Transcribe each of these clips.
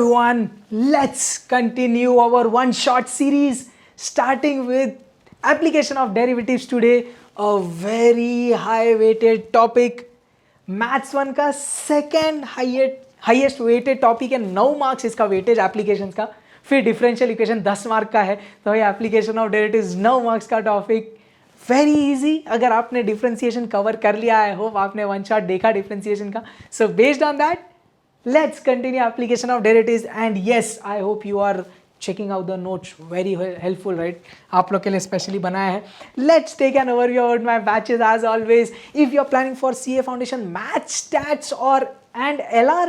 everyone, let's continue our one shot series starting with application of derivatives today, a very high weighted topic. Maths 1 का second highest weighted topic है, 9 marks इसका weightage application का. फिर differential equation 10 mark का है, तो ये application of derivatives 9 marks का टॉपिक. Very easy. अगर आपने डिफरेंशिएशन कवर कर लिया है, होप आपने वन शॉट देखा डिफरेंशिएशन का. So based on that let's continue application of derivatives, and yes, I hope you are checking out the notes, very helpful, right? आप लोग के लिए स्पेशली बनाया है. Let's take an overview about my batches as always. If you're planning for CA Foundation Math Stats or and LR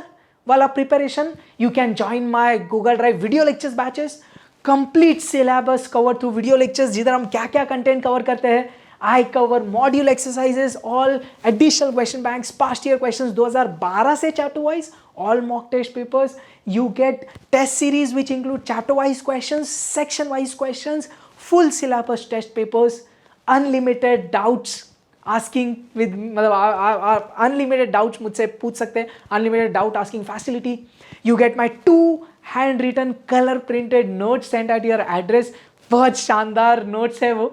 वाला preparation, you can join my Google Drive video lectures batches. Complete syllabus cover through video lectures, जिधर हम क्या क्या content cover करते हैं. I cover module exercises, all additional question banks, past year questions 2012 से chapter wise, all mock test papers. You get test series which include chapter wise questions, section wise questions, full syllabus test papers, unlimited doubts asking with मतलब unlimited doubts मुझसे पूछ सकते हैं, unlimited doubt asking facility. You get my 2 handwritten color printed notes sent at your address. बहुत शानदार notes है वो.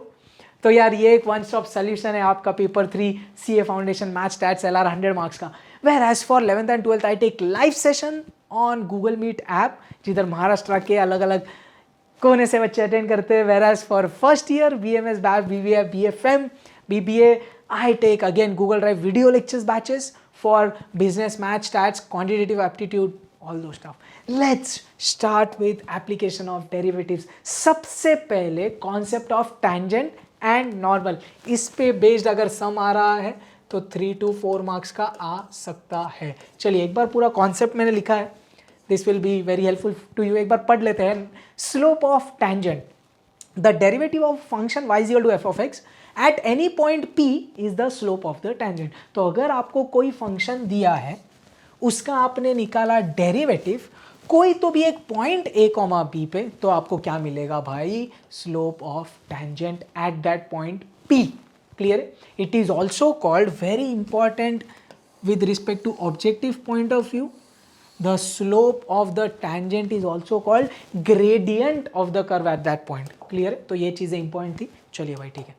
तो यार ये एक वन स्टॉप सोल्यूशन है आपका paper 3 CA foundation math stats LR 100 marks का. Whereas for 11th and 12th I take live session on Google Meet app, जिधर महाराष्ट्र के अलग अलग कोने से बच्चे अटेंड करते हैं. Whereas for first year BMS batch, BBA, BFM, BBA I take again Google drive video lectures batches for business math stats, quantitative aptitude, all those stuff. Let's start with application of derivatives. सबसे पहले concept of tangent and normal. इस पे based अगर सम आ रहा है तो 3 to 4 marks का आ सकता है. चलिए एक बार पूरा कॉन्सेप्ट मैंने लिखा है, this will be very helpful to you. एक बार पढ़ लेते हैं. Slope of tangent, the derivative of function y equal to f of x at any point p is the slope of the tangent. तो अगर आपको कोई फंक्शन दिया है, उसका आपने निकाला डेरिवेटिव कोई तो भी एक पॉइंट a, b पे, तो आपको क्या मिलेगा भाई? Slope of tangent at that point p. Clear? It is also called, very important with respect to objective point of view, the slope of the tangent is also called gradient of the curve at that point. Clear? तो ये चीजें important थी. चलिए भाई ठीक है,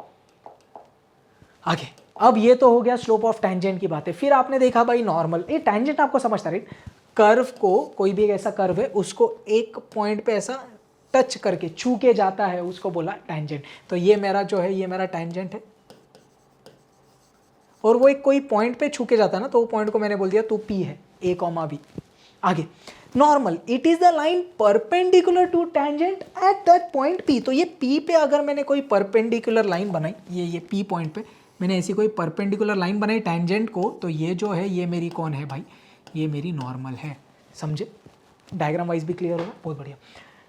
आगे. अब ये तो हो गया स्लोप ऑफ टेंजेंट की बात है. फिर आपने देखा भाई नॉर्मल. ये टेंजेंट आपको समझता, राइट? कर्व को, कोई भी एक ऐसा कर्व है, उसको एक पॉइंट पे ऐसा टच करके छू के जाता है, उसको बोला टेंजेंट. तो ये मेरा जो है, ये मेरा टेंजेंट है, और वो एक कोई पॉइंट पे छू के जाता है ना, तो वो पॉइंट को मैंने बोल दिया तो P है, A, B. आगे normal, it is the line perpendicular to tangent at that point P. तो ये P पे अगर मैंने कोई परपेंडिकुलर लाइन बनाई, ये P पॉइंट पे मैंने ऐसी कोई परपेंडिकुलर लाइन बनाई टेंजेंट को, तो ये जो है ये मेरी कौन है भाई? ये मेरी नॉर्मल है. समझे? डायग्राम वाइज भी क्लियर होगा, बहुत बढ़िया.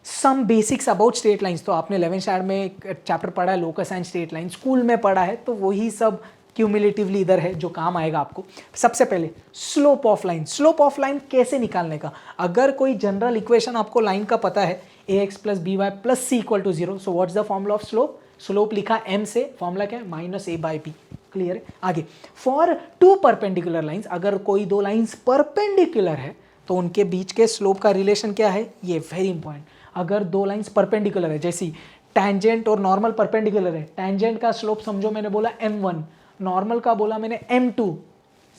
Some basics about straight lines, तो आपने 11th स्टैंडर्ड में एक चैप्टर पढ़ा है locus and straight line, school में पढ़ा है, तो वही सब क्यूमुलेटिवली इधर है जो काम आएगा आपको. सबसे पहले slope of line. Slope of line कैसे निकालने का? अगर कोई जनरल इक्वेशन आपको लाइन का पता है, ax + by + c = 0, so what's the formula of slope? Slope लिखा m से, फॉर्मूला क्या है? -a/b. क्लियर है? आगे फॉर 2 परपेंडिकुलर लाइंस, अगर कोई 2 लाइंस परपेंडिकुलर है तो उनके बीच के स्लोप का रिलेशन क्या है? ये वेरी इंपॉर्टेंट. अगर 2 लाइंस परपेंडिकुलर है, जैसी टेंजेंट और नॉर्मल परपेंडिकुलर है, टेंजेंट का स्लोप समझो मैंने बोला m1, नॉर्मल का बोला मैंने m2.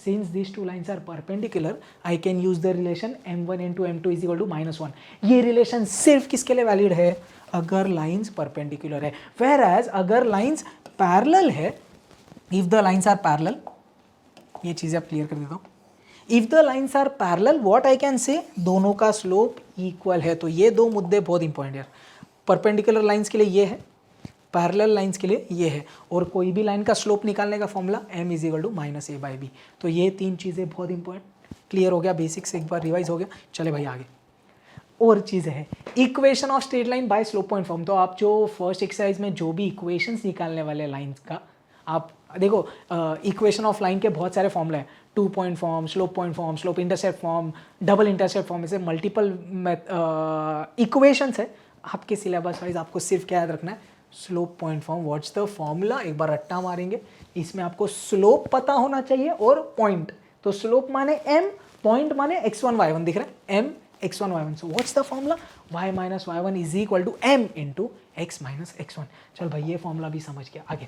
Since this 2 lines are perpendicular, I can use the relation m1 * m2 = -1. ये रिलेशन सिर्फ किसके लिए वैलिड है? अगर लाइंस परपेंडिकुलर है. वेयर एज अगर लाइंस पैरेलल है, if the lines are parallel, ये चीजें आप क्लियर कर देता हूं. If the lines are parallel, what I can say? दोनों का स्लोप इक्वल है. तो ये 2 मुद्दे बहुत इंपॉर्टेंट है. परपेंडिकुलर लाइंस के लिए ये है, पैरेलल लाइंस के लिए ये है. और कोई भी लाइन का स्लोप निकालने का फॉर्मूला m = -a/b. तो ये 3 चीजें बहुत इंपॉर्टेंट. क्लियर हो गया? बेसिक्स एक बार रिवाइज हो गया. चले भाई आगे. और चीज़ें हैं, equation of straight line by slope point form. तो आप जो फर्स्ट एक्सरसाइज में जो भी इक्वेशंस निकालने वाले लाइंस का, आप देखो इक्वेशन ऑफ लाइन के बहुत सारे फॉर्मूले हैं. 2 point form, slope point form, slope intercept form, double intercept form, ऐसे मल्टीपल इक्वेशंस है. आपके सिलेबस वाइज आपको सिर्फ क्या याद रखना है? Slope point form. What's the formula? एक बार रट्टा मारेंगे. इसमें आपको स्लोप पता होना चाहिए और पॉइंट. तो स्लोप माने m, पॉइंट माने x1 y1, दिख रहा है m x1 y1. So what's the formula? y minus y1 is equal to m into x minus x1. चल भाई ये फॉर्मूला भी समझ गया. आगे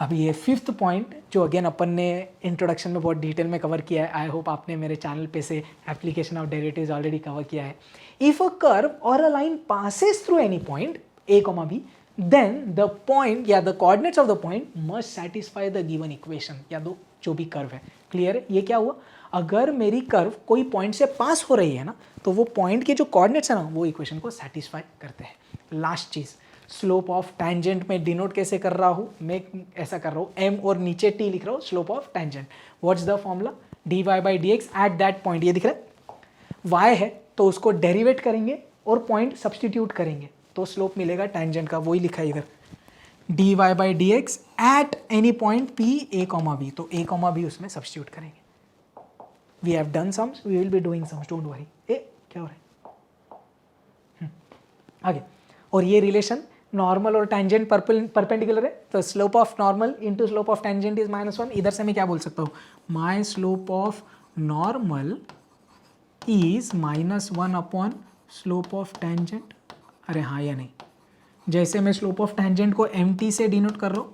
अभी ये फिफ्थ पॉइंट जो अगेन अपन ने इंट्रोडक्शन में बहुत डिटेल में कवर किया है. आई होप आपने मेरे चैनल पे से application of derivatives already cover किया है. इफ अ कर्व और a line passes through any point a, b, then the point या the coordinates of the point must satisfy the given equation या दो जो भी कर्व है. क्लियर है? ये क्या हुआ? अगर मेरी कर्व कोई पॉइंट से पास हो रही है ना तो वो पॉइंट के जो कोऑर्डिनेट्स है ना वो इक्वेशन को सेटिस्फाई करते हैं. लास्ट चीज स्लोप ऑफ टैंजेंट में डिनोट कैसे कर रहा हूँ मैं? ऐसा कर रहा हूँ m और नीचे t लिख रहा हूँ slope of tangent. What's the formula? dy by D X eight that point. ये दिख रहा है y है तो उसको डेरिवेट करेंगे और पॉइंट सब्सटीट्यूट करेंगे तो स्लोप मिलेगा टैंजेंट का. वही लिखा है इधर dy by D X at any point p a, b. तो a, b उसमें सब्सटीट्यूट करेंगे. We have done sums, we will be doing sums, don't worry. ए क्या हो रहा है? आगे. और ये रिलेशन नॉर्मल और टैंजेंट परपेंडिकुलर है तो slope of normal into slope of tangent is -1. इधर से मैं क्या बोल सकता हूँ? My slope of normal is -1 upon slope of tangent. अरे हाँ या नहीं? जैसे मैं स्लोप ऑफ टैंजेंट को mt से डिनोट कर रहा हूँ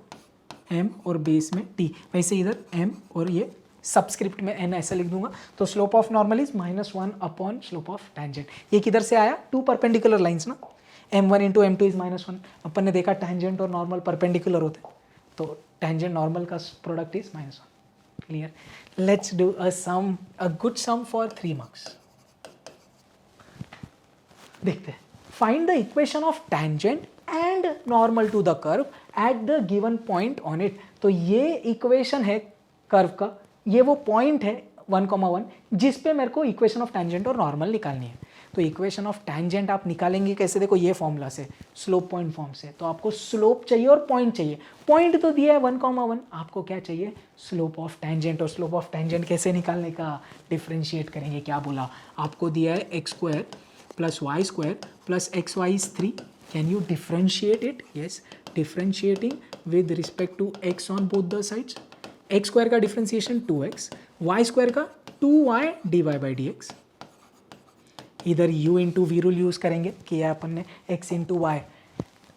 m और बेस में t, वैसे इधर m और ये सबस्क्रिप्ट में n ऐसा लिख दूंगा. तो slope of normal is -1 upon slope of tangent. ये किधर से आया? टू परपेंडिकुलर लाइंस ना. m1 into m2 is -1. अपन ने देखा टैंजेंट और नॉर्मल परपेंडिकुलर होते तो टैंजेंट नॉर्मल का product is -1. Clear? Let's do a good sum for 3 marks. देखते हैं. Find the equation of tangent and normal to the curve at the given point on it. तो ये equation है curve का, ये वो पॉइंट है 1,1 जिस पे मेरे को इक्वेशन ऑफ टैंजेंट और नॉर्मल निकालनी है. तो इक्वेशन ऑफ टैंजेंट आप निकालेंगे कैसे? देखो ये फॉर्मूला से, स्लोप पॉइंट फॉर्म से. तो आपको स्लोप चाहिए और पॉइंट चाहिए. पॉइंट तो दिया है 1,1, आपको क्या चाहिए? Slope of tangent. और स्लोप ऑफ टैंजेंट कैसे निकालने का? डिफ्रेंशिएट करेंगे. क्या बोला? आपको दिया है x² plus y square plus x y is 3. Can you differentiate it? Yes, differentiating with respect to x on both the sides. X square का डिफ्रेंसिएशन 2x, वाई स्क्वायर का 2y dy by D x. इधर u into v rule use करेंगे, किया अपन ने. x into y,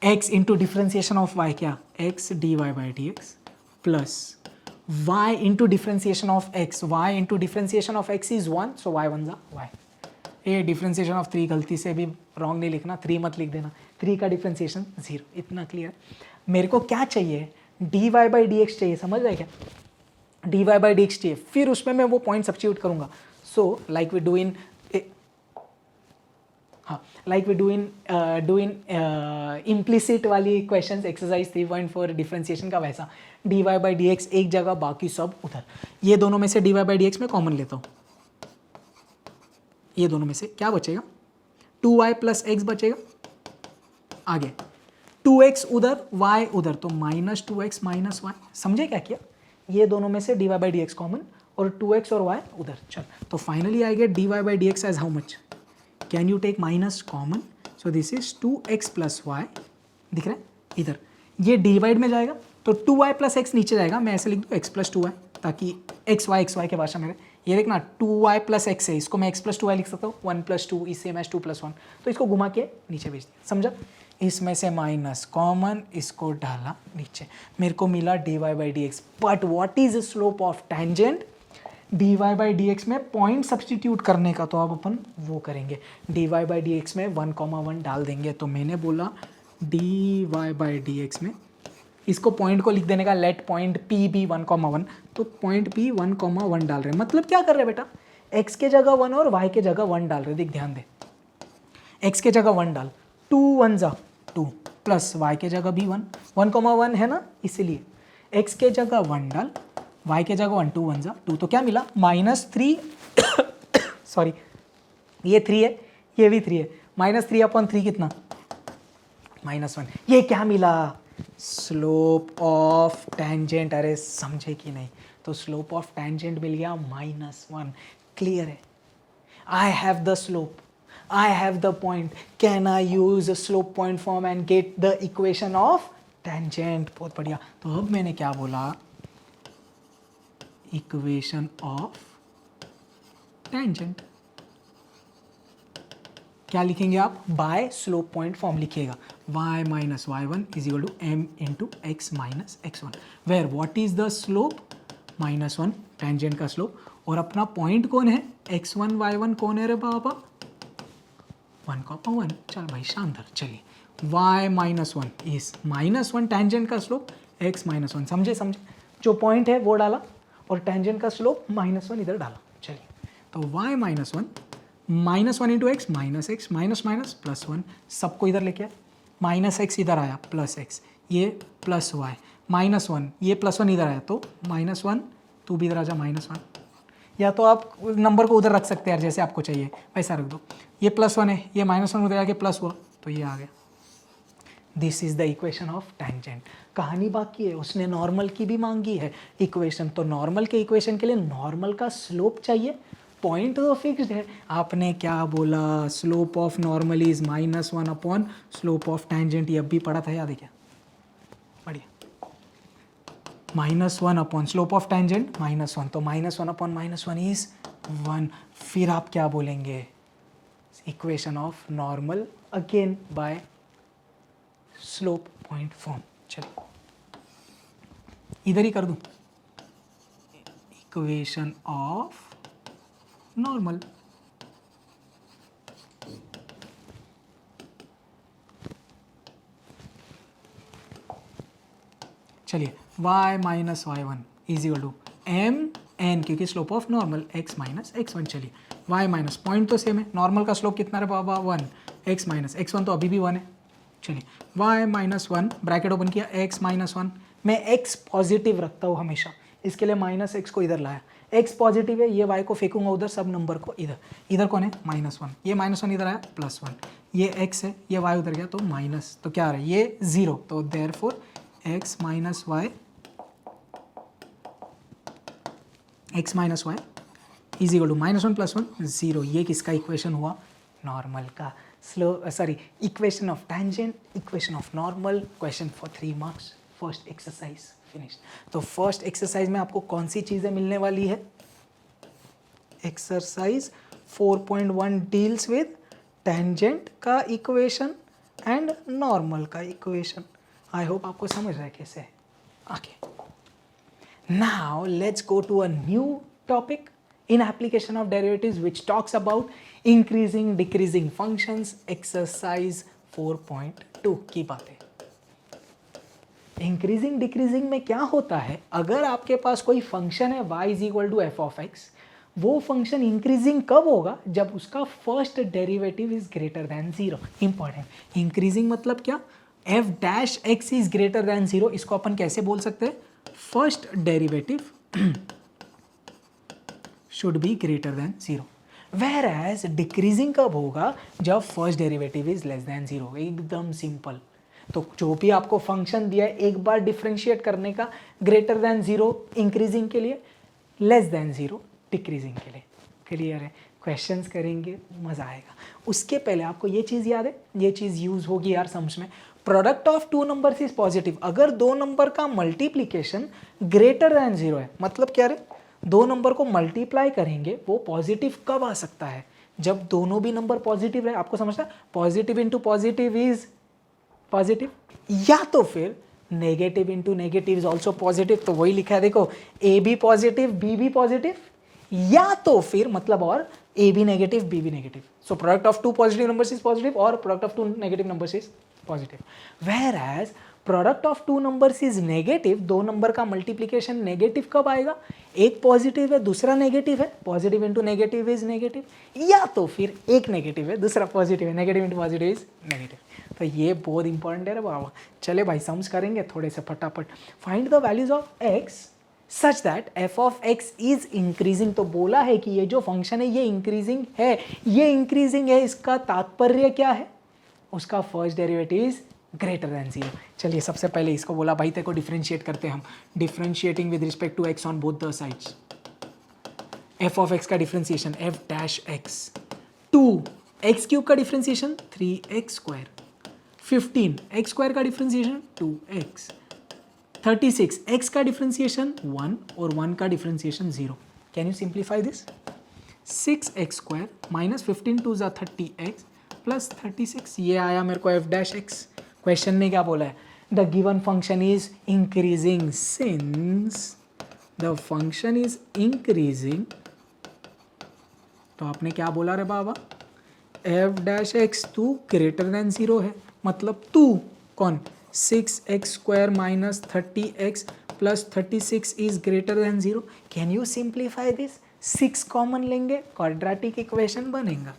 x into differentiation of y क्या? x dy by D x plus y into differentiation of x, y into differentiation of x is 1, so y one जा y. ये differentiation of 3 गलती से भी wrong नहीं लिखना, 3 मत लिख देना. 3 का डिफ्रेंसिएशन 0. इतना क्लियर? मेरे को क्या चाहिए? dy बाई डी एक्स चाहिए. समझ रहे क्या? dy बाई डी एक्स चाहिए. फिर उसमें मैं वो पॉइंट सब्स्टिट्यूट करूंगा. So like we do in implicit वाली क्वेश्चंस एक्सरसाइज 3.4 डिफ्रेंसिएशन का, वैसा dy बाई डी एक्स एक जगह बाकी सब उधर. ये दोनों में से dy बाई डी एक्स में कॉमन लेता हूँ. ये दोनों में से क्या बचेगा? 2y प्लस एक्स बचेगा. आगे 2x उधर y उधर तो -2x माइनस y. समझे क्या किया? ये दोनों में से dy by D x common और 2x और y उधर. चल तो finally I get dy by D x as how much? Can you take minus common? So this is 2x plus y. दिख रहा है इधर? ये डिवाइड में जाएगा तो 2y प्लस एक्स नीचे जाएगा. मैं ऐसे लिख दूँ x प्लस 2y ताकि x y के भाषा में. ये देखना 2y प्लस एक्स है, इसको मैं x प्लस 2y लिख सकता हूँ. 1 plus 2 is same as 2 plus 1. तो इसको घुमा के नीचे भेज दिया. समझा? इसमें से माइनस कॉमन, इसको डाला नीचे, मेरे को मिला dy by D x. But what is slope of tangent? dy by D x में पॉइंट सब्सटीट्यूट करने का तो अब अपन वो करेंगे. dy बाई डी एक्स में 1,1 डाल देंगे. तो मैंने बोला dy बाई डी एक्स में इसको पॉइंट को लिख देने का. लेट पॉइंट p भी 1,1. तो पॉइंट p 1,1 डाल रहे हैं. मतलब क्या कर रहे हैं बेटा? x के जगह 1 और y के जगह 1 डाल रहे. देख ध्यान दे, x के जगह 1 डाल, 2 1 जा 2 प्लस y के जगह भी 1, 1,1 है ना, इसीलिए x के जगह 1 डाल, y के जगह 1, 2 1 जा 2. तो क्या मिला? -3 सॉरी ये 3 है, ये भी 3 है. -3 अपॉन 3 कितना? -1. ये क्या मिला? Slope of tangent. अरे समझे कि नहीं? तो स्लोप ऑफ टैंजेंट मिल गया -1. क्लियर है? I have the slope, I have the point. Can I use a slope point form and get the equation of tangent? बहुत बढ़िया. तो अब मैंने क्या बोला? Equation of tangent. क्या लिखेंगे आप, बाय स्लोप पॉइंट फॉर्म लिखिएगा, y minus Y one is equal to m into x minus x one, where what is the slope, -1 tangent का स्लोप, और अपना पॉइंट कौन है, x1 y1 कौन है रे बाबा, 1,1। चल भाई शानदार, चलिए y minus one is -1 tangent का स्लोप x माइनस वन, समझे समझे, जो पॉइंट है वो डाला और टेंजेंट का स्लोप -1 इधर डाला। चलिए तो y minus one -1 into x minus x minus minus +1, सबको इधर लेके आए, -x इधर आया +x, ये +y -1, ये +1 इधर आया तो -1, तू भी इधर आ जा -1, या तो आप नंबर को उधर रख सकते हैं यार, जैसे आपको चाहिए वैसा रख दो, ये +1 है, ये -1 उधर आके प्लस हुआ तो ये आ गया। This is the equation of tangent. कहानी बाकी है, उसने नॉर्मल की भी मांगी है इक्वेशन, तो नॉर्मल के इक्वेशन के लिए नॉर्मल का स्लोप चाहिए, पॉइंट तो फिक्स्ड है। आपने क्या बोला, slope of normal is -1 upon slope of tangent, ये अब भी पढ़ा था, याद है क्या, बढ़िया, -1 अपॉन स्लोप ऑफ टेंजेंट -1, तो -1 अपॉन -1 इज 1। फिर आप क्या बोलेंगे, equation of normal again by slope point form. चलिए इधर ही कर दूं, इक्वेशन ऑफ नॉर्मल, चलिए y minus Y one is equal to M N, क्योंकि slope of normal x minus x one. चलिए y माइनस पॉइंट तो सेम है, नॉर्मल का स्लोप कितना है बाबा 1, x माइनस एक्स वन तो अभी भी 1 है। चलिए y minus one bracket open किया, x माइनस वन, मैं x पॉजिटिव रखता हूँ हमेशा, इसके लिए -x को इधर लाया, x पॉजिटिव है, ये y को फेंकूंगा उधर, सब नंबर को इधर, इधर कौन है -1, ये -1 इधर आया +1, ये x है, ये y उधर गया तो माइनस, तो क्या आ रहा है ये 0, तो therefore x minus y, x minus y is equal to -1 + 1 0। ये किसका इक्वेशन हुआ, नॉर्मल का। Equation of tangent, equation of normal, question for 3 marks, first exercise finished. तो फर्स्ट एक्सरसाइज में आपको कौन सी चीज़ें मिलने वाली है, एक्सरसाइज 4.1 डील्स विद टेंजेंट का इक्वेशन एंड नॉर्मल का इक्वेशन। आई होप आपको समझ रहा है कैसे है। Okay, now let's go to a new topic in application of derivatives which talks about increasing decreasing functions, exercise 4.2 की बात है। इंक्रीजिंग डिक्रीजिंग में क्या होता है, अगर आपके पास कोई फंक्शन है y is equal to f of x, वो फंक्शन इंक्रीजिंग कब होगा, जब उसका first derivative is greater than 0। Important, increasing मतलब क्या, f dash x is greater than 0, इसको अपन कैसे बोल सकते हैं, first derivative should be greater than 0, whereas decreasing कब होगा, जब first derivative is less then 0। एकदम सिंपल। तो जो भी आपको फंक्शन दिया है एक बार डिफ्रेंशिएट करने का, ग्रेटर देन 0 इंक्रीजिंग के लिए, लेस देन 0 डिक्रीजिंग के लिए। क्लियर है, क्वेश्चंस करेंगे मज़ा आएगा। उसके पहले आपको ये चीज़ याद है, ये चीज़ यूज़ होगी यार सम्स में, product of two numbers is positive. अगर दो नंबर का मल्टीप्लीकेशन ग्रेटर देन 0 है, मतलब क्या रे, दो नंबर को मल्टीप्लाई करेंगे वो पॉजिटिव कब आ सकता है, जब दोनों भी नंबर पॉजिटिव रहे। आपको समझना, positive into positive is positive, या तो फिर negative into negative is also positive. तो वही लिखा है देखो, ए भी पॉजिटिव बी भी पॉजिटिव, या तो फिर मतलब और ए भी नेगेटिव बी भी negative. So product of two positive numbers is positive और product of two negative numbers is positive. Whereas product of two numbers is negative, दो नंबर का मल्टीप्लीकेशन नेगेटिव कब आएगा, एक पॉजिटिव है दूसरा नेगेटिव है, positive into negative is negative, या तो फिर एक नेगेटिव है दूसरा पॉजिटिव है, negative into positive is negative. तो ये बहुत इंपॉर्टेंट है बाबा। चले भाई सम्स करेंगे थोड़े से फटाफट। Find the values of x such that F of x is increasing. तो बोला है कि ये जो फंक्शन है ये इंक्रीजिंग है, ये इंक्रीजिंग है, इसका तात्पर्य क्या है, उसका first derivative is greater than 0। चलिए सबसे पहले इसको बोला भाई तेरे को डिफ्रेंशिएट करते हैं हम, differentiating with respect to x on both the sides. F of X का differentiation F dash X, 2 X cube का differentiation 3x square, 15 X square का डिफ्रेंशिएशन 2x, 36 एक्स का डिफ्रेंशिएशन 1 और 1 का differentiation 0। Can you simplify this, 6x square minus 15 2 ज़ा 30x plus 36, ये आया मेरे को एफ डैश एक्स। क्वेश्चन ने क्या बोला है, the given function is increasing, since the function is increasing, तो आपने क्या बोला रे बाबा, f dash x two greater than 0 है, मतलब टू कौन, 6x² minus 30x plus 36 is greater than 0। Can you simplify this, 6 common लेंगे, क्वाड्रेटिक इक्वेशन बनेगा,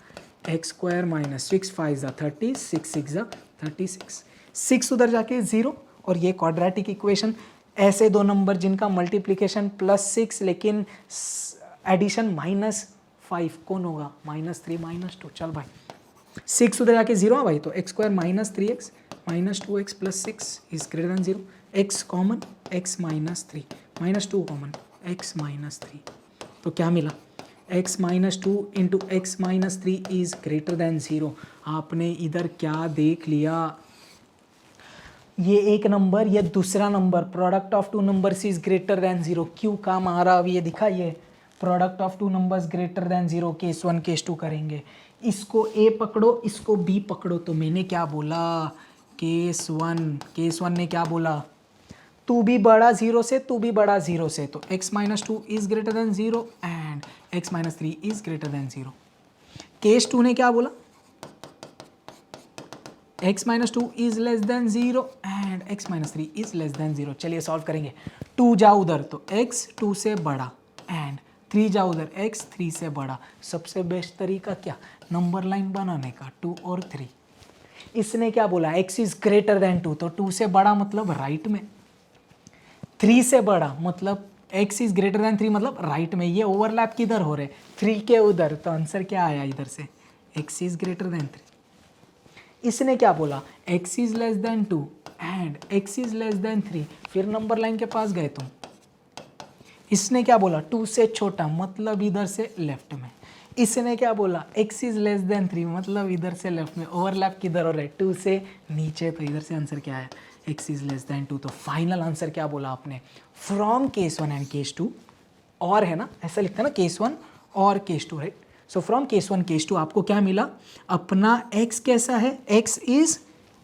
x² माइनस 6 5 ज़ा 30, 6 6 ज़ा 36, 6 उधर जाके 0, और ये क्वाड्रेटिक इक्वेशन, ऐसे दो नंबर जिनका मल्टीप्लिकेशन +6 लेकिन एडिशन -5 कौन होगा, -3 -2, चल भाई 6 उधर जाके 0 है भाई, तो x² minus 3x minus 2x plus 6 is greater than 0, x common x minus 3 minus 2 common x minus 3, तो क्या मिला, x minus 2 into x minus 3 is greater than 0। आपने इधर क्या देख लिया, ये एक नंबर, ये दूसरा number, product of two numbers is greater than 0, क्यों काम आ रहा, अब ये दिखा, ये product of two numbers greater than 0, case 1 case 2 करेंगे, इसको A पकड़ो इसको B पकड़ो, तो मैंने क्या बोला, केस 1 ने क्या बोला, तू भी बड़ा 0 से, तू भी बड़ा 0 से, तो x minus 2 is greater than 0 and x minus 3 is greater than 0। Case 2 ने क्या बोला, x minus 2 is less then 0 and x minus 3 is less then 0। चलिए सॉल्व करेंगे, 2 जाओ उधर तो x 2 से बड़ा एंड 3 जाओ उधर x 3 से बड़ा। सबसे बेस्ट तरीका क्या, नंबर लाइन बनाने का, 2 और 3। इसने क्या बोला, x इज ग्रेटर देन 2, तो 2 से बड़ा मतलब राइट में, 3 से बड़ा मतलब x इज ग्रेटर देन 3 मतलब राइट में, ये ओवरलैप किधर हो रहे, 3 के उधर, तो आंसर क्या आया इधर से, x इज ग्रेटर देन 3। इसने क्या बोला, x is less then 2 and x is less then 3, फिर नंबर लाइन के पास गए तुम। इसने क्या बोला, 2 से छोटा मतलब इधर से लेफ्ट में। इसने क्या बोला, x इज लेस देन 3 मतलब इधर से लेफ्ट में, ओवरलैप किधर हो रहा है, 2 से नीचे, तो इधर से आंसर क्या है, x इज लेस देन 2। तो फाइनल आंसर क्या बोला आपने, फ्रॉम केस 1 एंड केस 2, और है ना, ऐसा लिखता है ना, केस 1 और case 2, right. So from case 1 case 2 आपको क्या मिला, अपना x कैसा है, x इज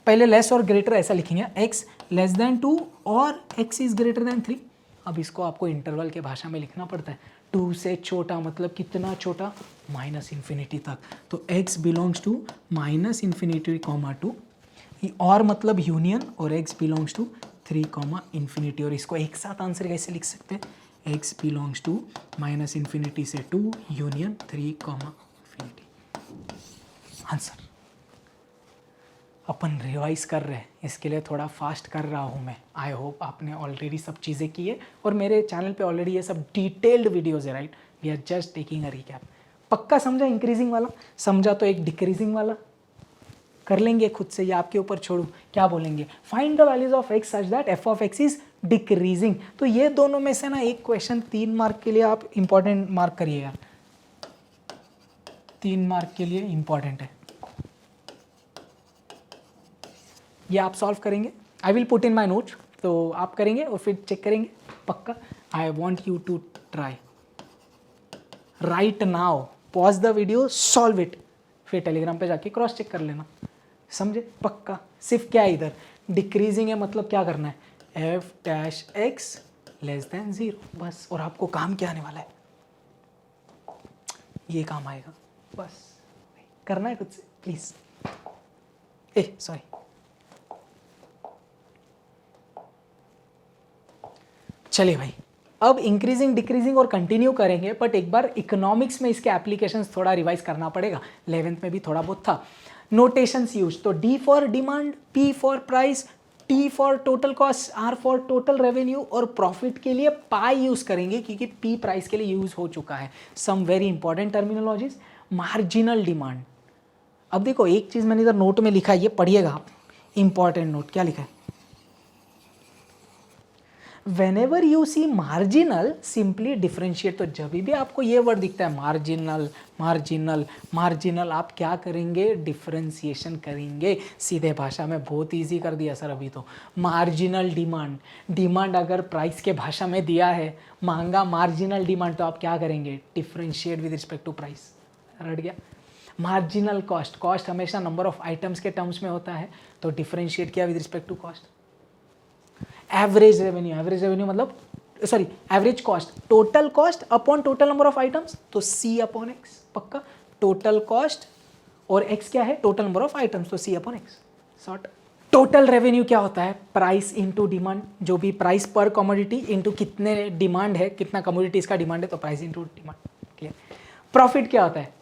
पहले लेस और ग्रेटर ऐसा लिखेंगे, x लेस देन 2 और x इज ग्रेटर देन 3। अब इसको आपको इंटरवल के भाषा में लिखना पड़ता है, 2 से छोटा मतलब कितना छोटा, -∞ तक, तो x बिलोंग्स टू -∞, 2, और मतलब यूनियन, और x बिलोंग्स टू 3, और इसको एक साथ आंसर कैसे लिख सकते हैं, x बिलोंग्स टू -∞ से 2 यूनियन 3, आंसर। अपन रिवाइज कर रहे हैं, इसके लिए थोड़ा फास्ट कर रहा हूँ मैं, आई होप आपने ऑलरेडी सब चीज़ें की है, और मेरे चैनल पे ऑलरेडी ये सब डिटेल्ड वीडियोज़ है, right. We are just taking a recap. पक्का समझा इंक्रीजिंग वाला, समझा तो एक डिक्रीजिंग वाला कर लेंगे खुद से, ये आपके ऊपर छोड़ू, क्या बोलेंगे, find the values of x such that f of x is decreasing. तो ये दोनों में से ना एक क्वेश्चन 3 मार्क के लिए आप इंपॉर्टेंट मार्क करिएगा, 3 मार्क के लिए इंपॉर्टेंट है, ये आप सॉल्व करेंगे, I will put in my note, तो आप करेंगे और फिर चेक करेंगे पक्का। I want you to try right now, pause the video, solve it, फिर टेलीग्राम पे जाके क्रॉस चेक कर लेना, समझे पक्का। सिर्फ क्या है इधर, डिक्रीजिंग है मतलब क्या करना है, F dash x less than 0, बस। और आपको काम क्या आने वाला है, ये काम आएगा, बस करना है खुद से, प्लीज। सॉरी, चलिए भाई, अब इंक्रीजिंग डिक्रीजिंग और कंटिन्यू करेंगे, बट एक बार इकोनॉमिक्स में इसके एप्लीकेशंस थोड़ा रिवाइज करना पड़ेगा, 11th में भी थोड़ा बहुत था। नोटेशंस यूज, तो D for demand, P for price, T for total cost, R for total revenue, और प्रॉफिट के लिए पाई यूज करेंगे क्योंकि P प्राइस के लिए यूज हो चुका है। Some very important terminologies, marginal demand. अब देखो एक चीज मैंने इधर नोट में लिखा है, ये पढ़िएगा आप, इंपॉर्टेंट नोट, क्या लिखा है, Whenever you see marginal, simply differentiate। तो जब भी आपको ये वर्ड दिखता है मार्जिनल मार्जिनल मार्जिनल, आप क्या करेंगे, डिफरेंशिएशन करेंगे। सीधे भाषा में बहुत इजी कर दिया सर अभी तो। मार्जिनल डिमांड, डिमांड अगर प्राइस के भाषा में दिया है महंगा मार्जिनल डिमांड, तो आप क्या करेंगे, differentiate with respect to price, रट गया। मार्जिनल कॉस्ट, कॉस्ट हमेशा नंबर ऑफ आइटम्स के टर्म्स में होता है, तो डिफरेंशिएट किया with respect to cost. Average revenue, average revenue मतलब sorry average cost, total cost upon total number of items, तो सी अपॉन एक्स. पक्का. टोटल कॉस्ट और एक्स क्या है, टोटल नंबर ऑफ आइटम्स, तो c upon x. Short. Total revenue क्या होता है, प्राइस इनटू डिमांड, जो भी प्राइस पर कमोडिटी इनटू कितने डिमांड है, कितना कमोडिटीज का डिमांड है, तो price into demand. Clear. Profit क्या होता है,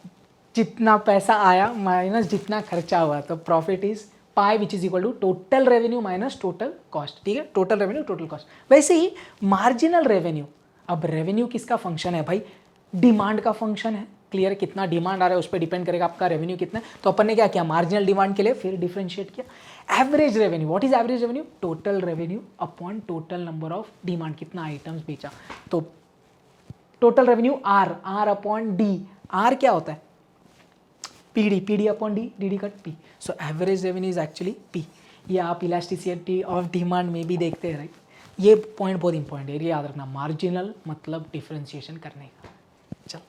जितना पैसा आया माइनस जितना खर्चा हुआ, तो profit is pi which is equal to total revenue minus total cost. ठीक है, टोटल रेवेन्यू टोटल कॉस्ट. वैसे ही मार्जिनल रेवेन्यू, अब रेवेन्यू किसका फंक्शन है भाई, डिमांड का फंक्शन है. क्लियर है, कितना डिमांड आ रहा है उस पर डिपेंड करेगा आपका रेवेन्यू कितना है. तो अपन ने क्या किया, मार्जिनल डिमांड के लिए फिर डिफरेंशिएट किया. Average revenue, what is average revenue, total revenue upon total number of demand, कितना आइटम्स बेचा. तो total revenue R, R upon D. R क्या होता है, PD, PD upon D, D D cut P. So average revenue is actually P. ये आप elasticity of demand में भी देखते हैं, राइट. ये पॉइंट बहुत इंपॉर्टेंट है, ये याद रखना. मार्जिनल मतलब डिफरेंशिएशन करने का. चल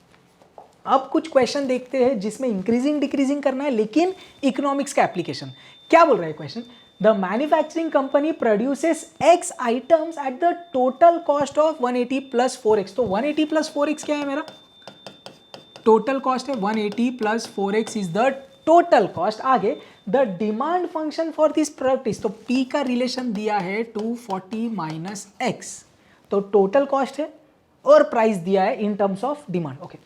अब कुछ क्वेश्चन देखते हैं जिसमें इंक्रीजिंग डिक्रीजिंग करना है, लेकिन इकोनॉमिक्स का एप्लीकेशन. क्या बोल रहा है question, the manufacturing company produces x items at the total cost of 180 plus 4x. तो 180 प्लस 4x क्या है मेरा, टोटल कॉस्ट है. 180 plus 4x is the total cost. आगे the demand function for this product is, तो P का relation दिया है 240 माइनस x, तो टोटल कॉस्ट है और प्राइस दिया है in terms of demand. Okay,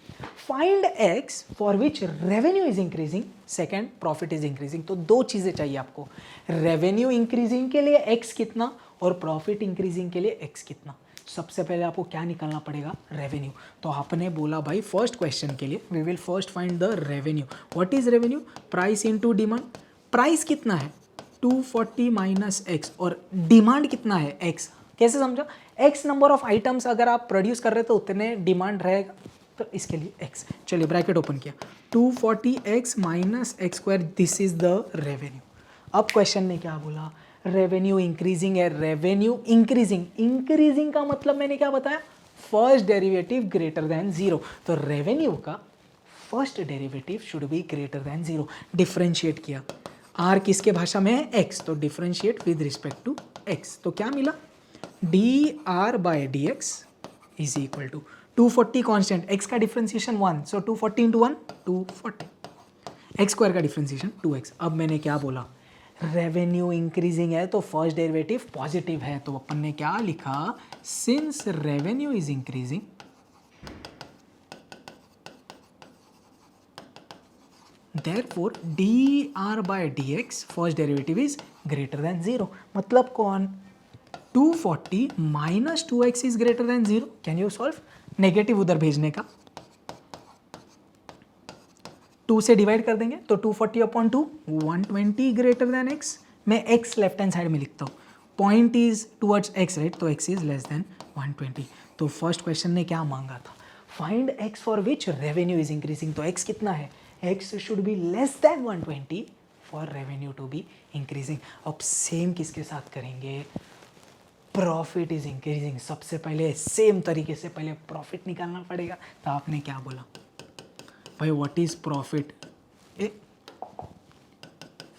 find x for which revenue is increasing, second profit is increasing. तो दो चीजें चाहिए आपको, रेवेन्यू इंक्रीजिंग के लिए x कितना और प्रॉफिट इंक्रीजिंग के लिए x कितना. सबसे पहले आपको क्या निकालना पड़ेगा, रेवेन्यू. तो आपने बोला भाई फर्स्ट क्वेश्चन के लिए we will first find the revenue. What is revenue, price into demand. Price कितना है 240 माइनस एक्स और डिमांड कितना है x. कैसे समझा, x नंबर ऑफ आइटम्स अगर आप प्रोड्यूस कर रहे हो तो उतने डिमांड रहेगा, तो इसके लिए x. चलिए ब्रैकेट ओपन किया, 240x minus x square, this is the revenue. अब क्वेश्चन ने क्या बोला, रेवेन्यू इंक्रीजिंग है, रेवेन्यू इंक्रीजिंग. इंक्रीजिंग का मतलब मैंने क्या बताया, first derivative greater than zero. तो रेवेन्यू का first derivative should be greater than zero. Differentiate किया, आर किसके भाषा में है, एक्स, तो differentiate with respect to x. तो क्या मिला, d R by D x is equal to 240 constant, x का डिफरेंशिएशन 1, सो 240 इंटू 1 240, एक्स स्क्वायर का डिफरेंशिएशन 2x. अब मैंने क्या बोला, रेवेन्यू इंक्रीजिंग है तो फर्स्ट डेरिवेटिव पॉजिटिव है, तो अपन ने क्या लिखा, since revenue is increasing therefore dr by dx first derivative is greater than zero. मतलब कौन, 240 minus 2x is greater than zero. Can you solve, negative उधर भेजने का, 2 से डिवाइड कर देंगे तो 240 अपॉन 2 120 ग्रेटर देन x. मैं x लेफ्ट हैंड साइड में लिखता हूँ, point is towards x, right, तो x इज लेस देन 120. तो फर्स्ट क्वेश्चन ने क्या मांगा था, find x for which revenue is increasing. तो x कितना है, x should be less than 120 for revenue to be increasing. अब सेम किसके साथ करेंगे, प्रॉफिट इज इंक्रीजिंग. सबसे पहले सेम तरीके से पहले प्रॉफिट निकालना पड़ेगा. तो आपने क्या बोला भाई, what is profit,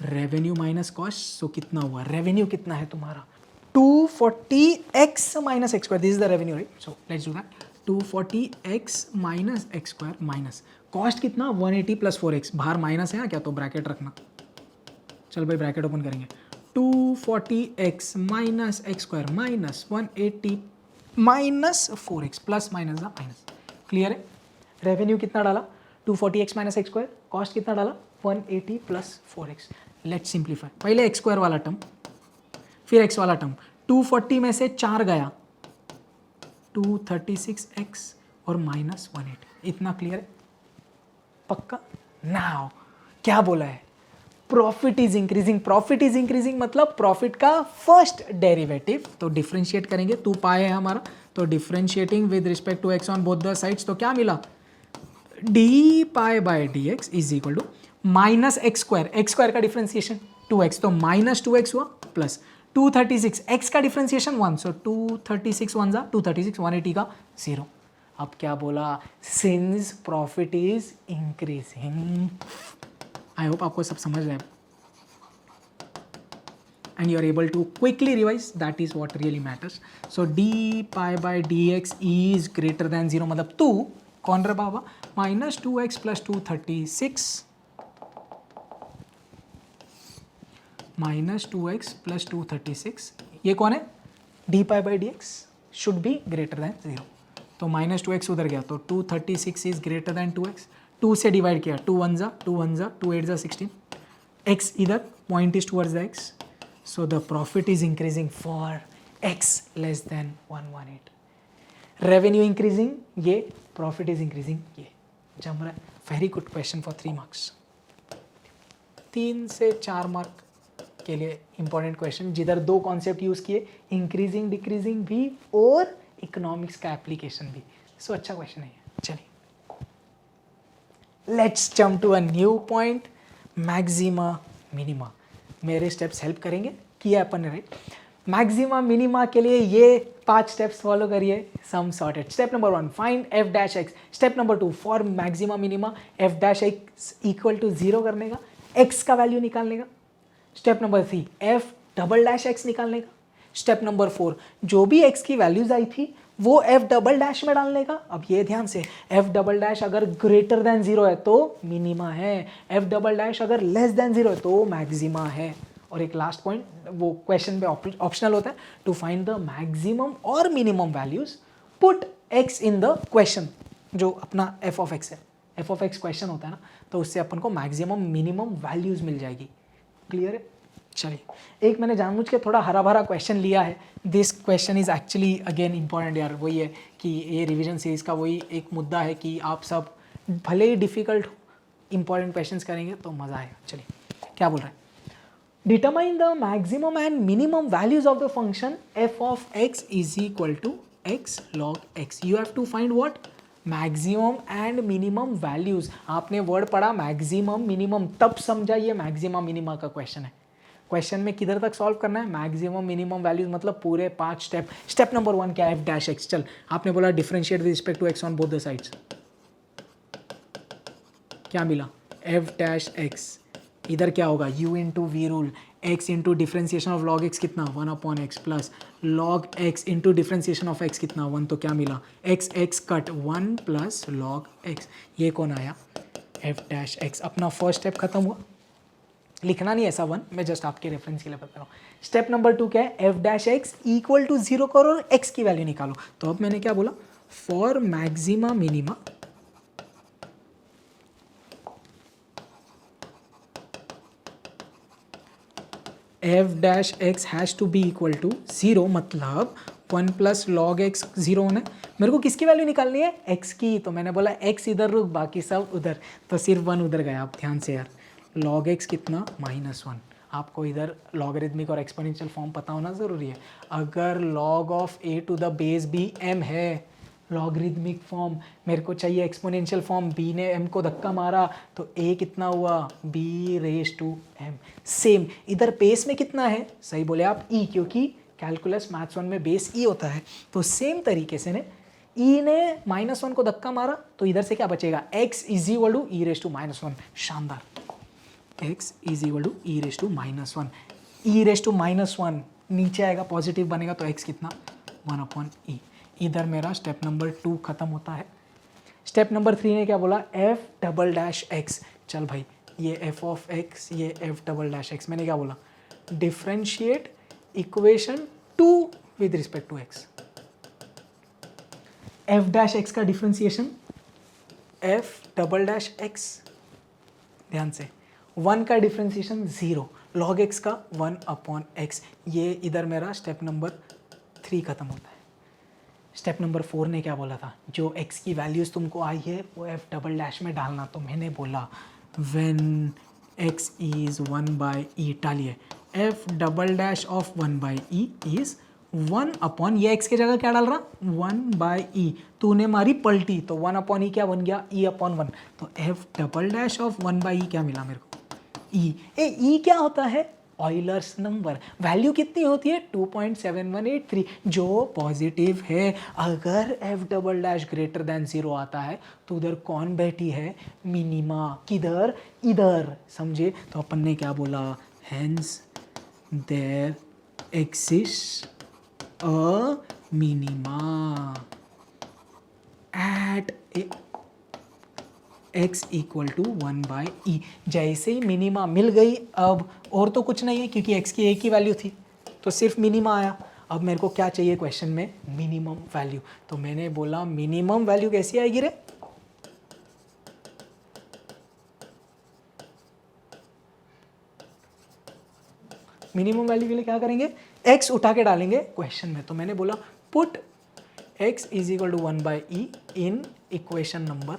revenue minus cost. So कितना हुआ, रेवेन्यू कितना है तुम्हारा 240x minus x square, this is the revenue, right. So let's do that, 240x minus x square minus cost कितना 180 प्लस 4x. बाहर माइनस है क्या, तो ब्रैकेट रखना. चल भाई ब्रैकेट ओपन करेंगे, 240x minus x square minus 180 minus 4x plus minus the minus. Clear है, रेवेन्यू कितना डाला 240x minus x square, cost कितना डाला 180 प्लस 4x. लेट्स सिंप्लीफाई, पहले एक्स स्क्वायर वाला टर्म फिर एक्स वाला टर्म. 240 में से 4 गया 236x और माइनस 180. इतना क्लियर है, पक्का. नाउ क्या बोला है, profit is increasing. Profit is increasing मतलब प्रॉफिट का फर्स्ट डेरिवेटिव, तो डिफरेंशिएट करेंगे, 2 पाई है हमारा, तो differentiating with respect to x on both the sides. तो क्या मिला, d pi by D x is equal to minus x square, x square का डिफरेंशिएशन 2x, तो माइनस 2x हुआ प्लस 236, x का डिफरेंशिएशन 1, सो 236 1 जा 236, 180 का 0. अब क्या बोला, since profit is increasing. I hope आपको सब समझ रहे हैं and you are able to quickly revise. That is what really matters. So d pi by dx is greater than 0 मतलब 2 कौन रहा बाबा, minus 2x plus 236 minus 2x plus 236 ये कौन है, d pi by dx should be greater than 0। तो minus 2x उधर गया तो 236 इज ग्रेटर देन 2x, 2 से डिवाइड किया 2 1 जा 2 1 जा 2 8 जा 16, x इधर point is towards the x, so the profit is increasing for x less than 118, revenue increasing ये, profit is increasing ये, जम रहा है। Very good question for 3 marks, 3 से 4 मार्क के लिए इंपॉर्टेंट क्वेश्चन जिधर 2 कॉन्सेप्ट यूज किए, इंक्रीजिंग डिक्रीजिंग भी और इकोनॉमिक्स का एप्लीकेशन भी। सो अच्छा क्वेश्चन है। चलिए let's jump to a new point, maxima minima. मेरे स्टेप्स हेल्प करेंगे, किया अपन ने राइट। मैक्सिमा मिनिमा के लिए ये 5 स्टेप्स फॉलो करिए, some sorted. Step number 1 find f dash x. Step number 2 for maxima minima f dash x equal to 0 करने का, एक्स का वैल्यू निकालने का। Step number 3 f double dash x निकालने का। स्टेप नंबर 4 जो भी एक्स की वैल्यूज आई थी वो एफ डबल डैश में डालने का। अब ये ध्यान से, एफ डबल डैश अगर ग्रेटर देन 0 है तो मिनिमा है, एफ डबल डैश अगर लेस देन 0 है तो मैक्सिमा है। और एक लास्ट पॉइंट, वो क्वेश्चन पे ऑप्शनल होता है, टू फाइंड द मैक्सिमम और minimum values put x in the question. जो अपना एफ ऑफ एक्स है, एफ ऑफ एक्स क्वेश्चन होता है ना, तो उससे अपन को मैक्सिमम मिनिमम वैल्यूज मिल जाएगी। क्लियर है? चलिए, एक मैंने जानबूझ के थोड़ा हरा भरा क्वेश्चन लिया है। This question is actually again important यार। वही है कि ये रिवीजन सीरीज का वही एक मुद्दा है कि आप सब भले ही डिफिकल्ट इंपॉर्टेंट क्वेश्चंस करेंगे तो मज़ा आएगा। चलिए क्या बोल रहे हैं, determine the maximum and minimum values of the function f of x is equal to x log x. You have to find what, maximum and minimum values. आपने वर्ड पढ़ा मैक्सिमम मिनिमम, तब समझा ये मैक्सिमम मिनिमा का question है। Question में किधर तक सॉल्व करना है, मैक्सिमम मिनिमम वैल्यूज मतलब पूरे 5 स्टेप। स्टेप नंबर 1 क्या है, एफ डैश एक्स। चल आपने बोला differentiate with respect to x on both the sides, क्या मिला, एफ डैश एक्स। इधर क्या होगा, u into v rule, x into differentiation of log x कितना 1 upon x plus log x into differentiation of x कितना 1, तो क्या मिला x x cut 1 plus log x। ये कौन आया, f डैश x। अपना फर्स्ट स्टेप खत्म हुआ, लिखना नहीं ऐसा 1, मैं जस्ट आपके रेफरेंस के लिए बता रहा हूँ। स्टेप नंबर 2 क्या है, f dash x equal to 0 करो और x की वैल्यू निकालो। तो अब मैंने क्या बोला, for maxima minima f dash x has to be equal to 0, मतलब 1 प्लस लॉग एक्स 0 होना है। मेरे को किसकी वैल्यू निकालनी है, x की। तो मैंने बोला x इधर रुक, बाकी सब उधर, तो सिर्फ 1 उधर गया। आप ध्यान से यार, लॉग एक्स कितना -1। आपको इधर लॉगरिथमिक और एक्सपोनेंशियल फॉर्म पता होना ज़रूरी है। अगर log of a to the base b m है लॉगरिथमिक फॉर्म, मेरे को चाहिए एक्सपोनेंशियल फॉर्म, b ने m को धक्का मारा तो a कितना हुआ, b raise to m। Same इधर बेस में कितना है, सही बोले आप e, क्योंकि कैलकुलस मैथ्स 1 में बेस e होता है। तो सेम तरीके से ने e ने -1 को धक्का मारा तो इधर से क्या बचेगा, x is equal to e raise to -1। शानदार, x is equal to e raise to -1। e raise to -1 नीचे आएगा, पॉजिटिव बनेगा तो x कितना 1 अपॉन e। इधर मेरा स्टेप नंबर 2 खत्म होता है। स्टेप नंबर 3 ने क्या बोला, f डबल डैश x। चल भाई, ये f ऑफ x, ये f डबल डैश x। मैंने क्या बोला, differentiate equation 2 with respect to x। f dash x का differentiation f double dash x, ध्यान से 1 का डिफरेंशिएशन 0, log x का 1 अपॉन x। ये इधर मेरा स्टेप नंबर 3 खत्म होता है। स्टेप नंबर 4 ने क्या बोला था, जो x की वैल्यूज़ तुमको आई है वो f डबल डैश में डालना। तो मैंने बोला व्हेन x इज़ 1 बाई ई, डालिए f double dash of 1 by E is 1 upon, ये x की जगह क्या डाल रहा, 1 बाई ई। तूने मारी पलटी तो 1 अपॉन ई क्या बन गया, e अपॉन 1। तो f double dash of 1 by e क्या मिला मेरे को, e। ए e क्या होता है, ऑयलर्स नंबर। वैल्यू कितनी होती है 2.7183, जो पॉजिटिव है। अगर F double dash greater than 0 आता है तो उधर कौन बैठी है, मिनिमा। किधर, इधर, समझे। तो अपन ने क्या बोला, hence there exist a minima at x equal to 1/e। जैसे ही मिनिमा मिल गई, अब और तो कुछ नहीं है क्योंकि x की एक ही वैल्यू थी, तो सिर्फ मिनिमा आया। अब मेरे को क्या चाहिए क्वेश्चन में, मिनिमम वैल्यू। तो मैंने बोला मिनिमम वैल्यू कैसी आएगी रे, मिनिमम वैल्यू के लिए क्या करेंगे, x उठा के डालेंगे क्वेश्चन में। तो मैंने बोला put x is equal to 1/e in equation number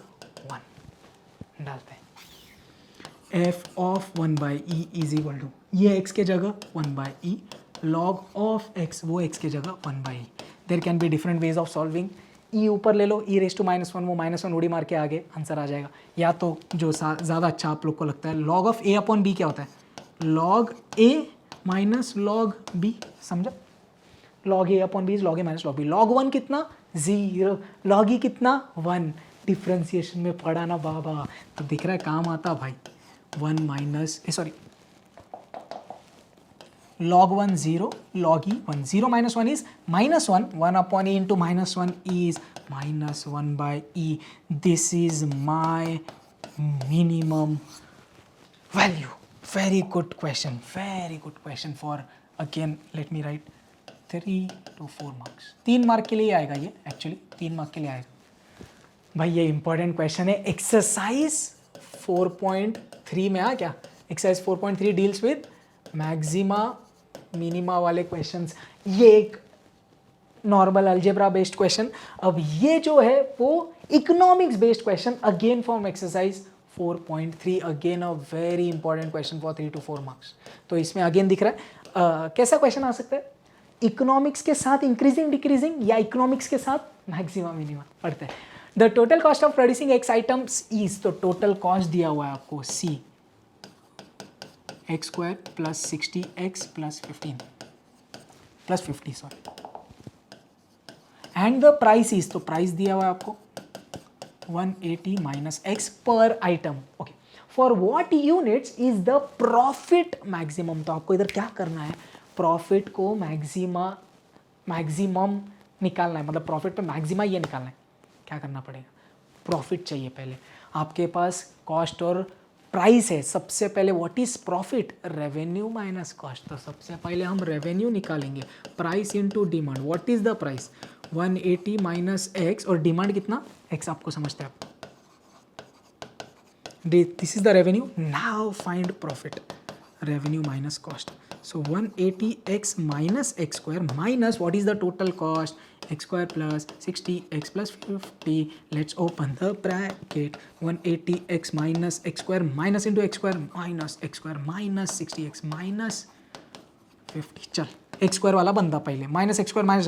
1 डालते हैं। f of 1/e is equal to, ये x के जगह 1/e, log ऑफ x वो x के जगह 1/e। There can be different ways of solving. e ऊपर ले लो, e रेज टू -1, वो -1 उड़ी मार के आगे आंसर आ जाएगा। या तो जो ज़्यादा अच्छा आप लोग को लगता है, log of a upon b क्या होता है, log a minus log b, समझा। log a upon b is log a minus log b। log 1 कितना 0, log e कितना 1। डिफ्रेंसिएशन में पढ़ा ना बाबा, तो दिख रहा है काम आता भाई। 1 minus sorry, log 1 0, log e 1, 0 minus 1 is -1, 1 upon e into -1 is -1/e. This is my minimum value. Very good question, very good question for, again let me write 3 to 4 marks। 3 mark के लिए आएगा ये, actually 3 mark के लिए आएगा भाई। ये important question है। एक्सरसाइज 4.3 में आ क्या, exercise 4.3 deals with maxima minima वाले क्वेश्चंस। ये एक नॉर्मल अलजेब्रा बेस्ड क्वेश्चन। अब ये जो है वो economics based question, again from exercise 4.3, again a very important question for 3 to 4 marks. तो इसमें अगेन दिख रहा है कैसा क्वेश्चन आ सकता है, इकोनॉमिक्स के साथ इंक्रीजिंग डिक्रीजिंग या इकोनॉमिक्स के साथ मैक्सिमा मिनिमा पढ़ते हैं। The total cost of producing x items is, तो टोटल कॉस्ट दिया हुआ है आपको c x² plus 60x plus 15 plus 50 sorry, and the price is, तो प्राइस दिया हुआ है आपको 180 माइनस x पर item. Okay, for what units is the profit maximum. तो आपको इधर क्या करना है, प्रॉफिट को मैक्सिमम निकालना है, मतलब प्रॉफिट पे मैक्सिमा ये निकालना है। क्या करना पड़ेगा, प्रॉफिट चाहिए पहले। आपके पास कॉस्ट और प्राइस है, सबसे पहले what is profit, revenue minus cost. तो सबसे पहले हम रेवेन्यू निकालेंगे, price into demand. What is the price 180 minus x, और डिमांड कितना एक्स आपको समझते हैं आप, this is the revenue. Now find profit, revenue minus cost. So 180x minus x square minus what is the total cost, x square plus 60x plus 50. Let's open the bracket. 180x minus x square minus into x square minus x square minus 60x minus 50. चल x square वाला बंदा पहले, minus x square minus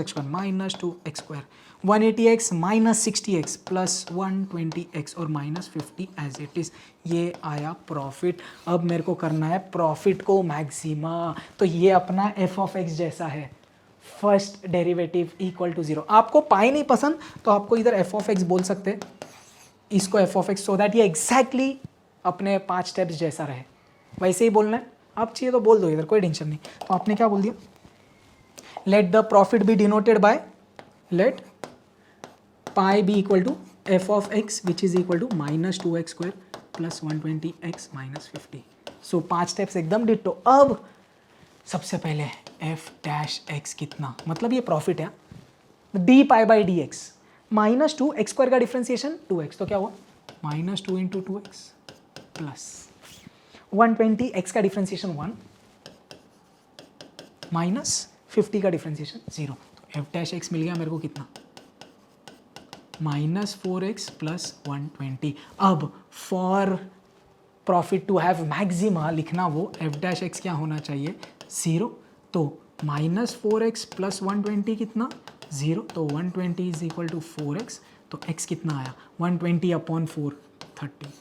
2x square, 180x minus 60x plus 120x और minus 50 as it is। ये आया profit. अब मेरे को करना है प्रॉफिट को मैक्सिमा। तो ये अपना f ऑफ x जैसा है, फर्स्ट डेरिवेटिव इक्वल टू 0। आपको पाई नहीं पसंद तो आपको इधर f ऑफ x बोल सकते हैं, इसको f of x, so that ये एग्जैक्टली अपने 5 स्टेप्स जैसा रहे। वैसे ही बोलना है, आप चाहिए तो बोल दो इधर, कोई टेंशन नहीं। तो आपने क्या बोल दिया, let the profit be denoted by, let pi be equal to f of x which is equal to -2x square plus 120x minus 50। So 5 steps एकदम डिटो। अब सबसे पहले f डैश x कितना, मतलब ये प्रॉफिट है, D pi by D x, -2x square का differentiation 2x, तो क्या हुआ -2 इंटू 2x प्लस 120x का डिफ्रेंसिएशन 1 माइनस 50 का डिफ्रेंसिएशन 0। तो f डैश x मिल गया मेरे को कितना, -4x प्लस 120। अब for profit to have maxima लिखना वो f डैश x क्या होना चाहिए 0। तो -4x प्लस 120 कितना 0, तो 120 इज इक्वल टू 4x। तो x कितना आया 120 अपॉन 4 30।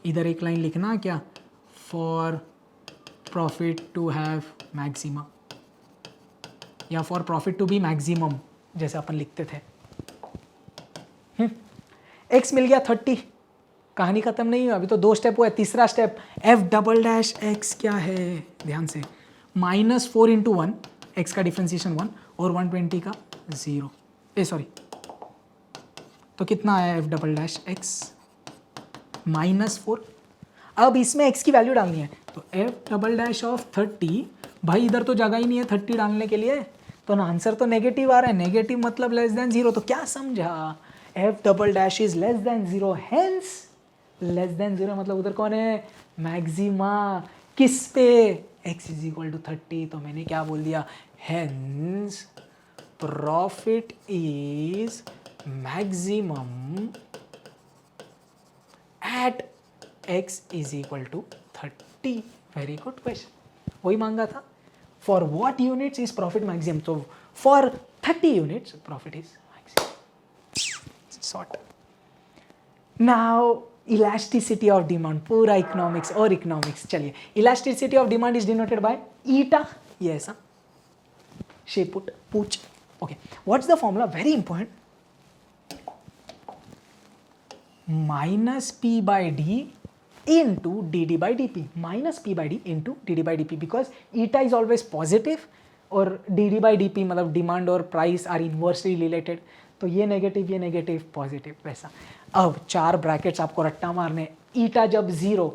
इधर एक लाइन लिखना क्या, for profit to have maximum या for profit to be maximum जैसे अपन लिखते थे. x मिल गया 30, कहानी खत्म नहीं है, अभी तो 2 स्टेप हुआ है. तीसरा step f double dash x क्या है, ध्यान से, -4 इंटू 1, x का डिफ्रेंसिएशन 1 और 120 का 0, सॉरी, तो कितना आया f डबल डैश x -4. अब इसमें x की वैल्यू डालनी है, तो f डबल डैश ऑफ 30, भाई इधर तो जगह ही नहीं है 30 डालने के लिए, तो ना आंसर तो नेगेटिव आ रहा है. नेगेटिव मतलब लेस देन 0, तो क्या समझा, f double dash is less then 0, hence less than 0 मतलब उधर कौन है, मैक्सिमा. किस पे, x इज इक्वल टू 30, तो मैंने क्या बोल दिया, hence profit is maximum at x is equal to 30. Very good question, वही मांगा था. For what units is profit maximum, तो for 30 units profit is maximum. Sort. Now elasticity of demand, पूरा इकोनॉमिक्स और इकोनॉमिक्स. चलिए, elasticity of demand is denoted by eta, ये ऐसा शेपुट पूछ. Okay, what's the formula, very important, -p/d into dd by dp, -p/d into dd by dp, because eta is always positive और dd by dp मतलब demand और price are inversely related, तो ये negative positive वैसा. अब 4 brackets आपको रट्टा मारने. ईटा जब 0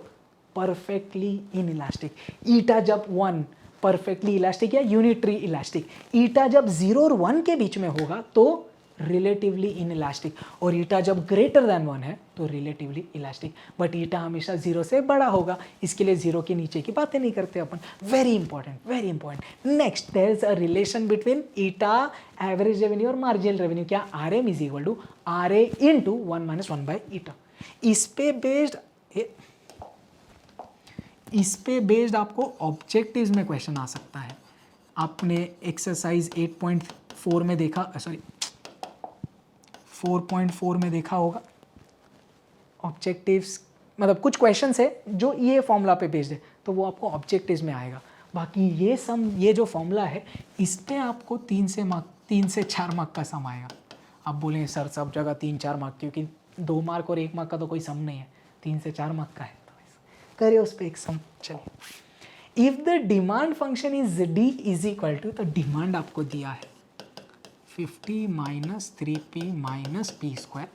परफेक्टली इन इलास्टिक, ईटा जब 1 परफेक्टली इलास्टिक या यूनिटरी इलास्टिक, ईटा जब 0 और 1 के बीच में होगा तो रिलेटिवली इन इलास्टिक, और ईटा जब ग्रेटर देन 1 है तो रिलेटिवली इलास्टिक. बट ईटा हमेशा 0 से बड़ा होगा, इसके लिए 0 के नीचे की बातें नहीं करते अपन. Very important, very important. Next, there is a relation between eta, average revenue और मार्जिनल रेवेन्यू. क्या, R M is equal to R A into 1 - 1 by eta. इस पे बेस्ड आपको ऑब्जेक्टिव्स में क्वेश्चन आ सकता है. आपने एक्सरसाइज 8.4 में देखा, सॉरी 4.4 में देखा होगा. ऑब्जेक्टिव्स मतलब कुछ क्वेश्चंस है जो ये फॉर्मूला पे बेस्ड है, तो वो आपको ऑब्जेक्टिव्स में आएगा. बाकी ये जो फॉर्मूला है, इस पे आपको 3 से 4 मार्क का सम आएगा. आप बोलेंगे सर सब जगह 3-4 मार्क, क्योंकि 2 मार्क और 1 मार्क का तो कोई सम नहीं है, 3 से 4 मार्क का है, तो करिए उस पर एक सम. चलिए, if the demand function is d is equal to, तो डिमांड आपको दिया है 50 - 3p - p².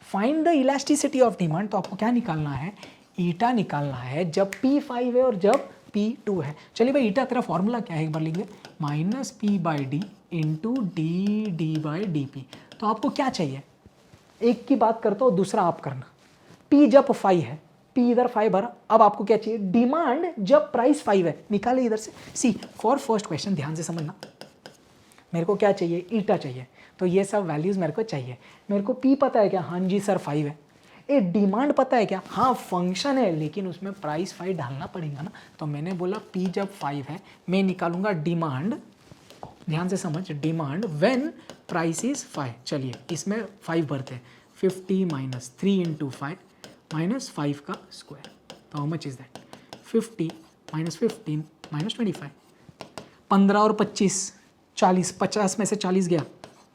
Find the elasticity of demand, तो आपको क्या निकालना है, ईटा निकालना है जब p5 है और जब p2 है. चलिए भाई, ईटा तेरा फॉर्मूला क्या है, एक बार लिख दे, -p/d into dd by dp. तो आपको क्या चाहिए, एक की बात करता हूँ, दूसरा आप करना. p जब 5 है, p इधर 5 भरा, अब आपको क्या चाहिए, डिमांड जब प्राइस 5 है, निकाले इधर से. सी फॉर फर्स्ट क्वेश्चन ध्यान से समझना, मेरे को क्या चाहिए, ईटा चाहिए, तो ये सब वैल्यूज़ मेरे को चाहिए. मेरे को p पता है क्या, हाँ जी सर 5 है. ए डिमांड पता है क्या, हाँ फंक्शन है, लेकिन उसमें प्राइस 5 डालना पड़ेगा ना. तो मैंने बोला p जब 5 है, मैं निकालूंगा डिमांड, ध्यान से समझ, डिमांड व्हेन प्राइस इज 5. चलिए इसमें 5 भरते हैं, 50 - 3 इंटू 5 - 5 का स्क्वायर, तो हाउ मच इज दैट, 50 - 15 - 25, 15 और 25 40, 50 में से 40 गया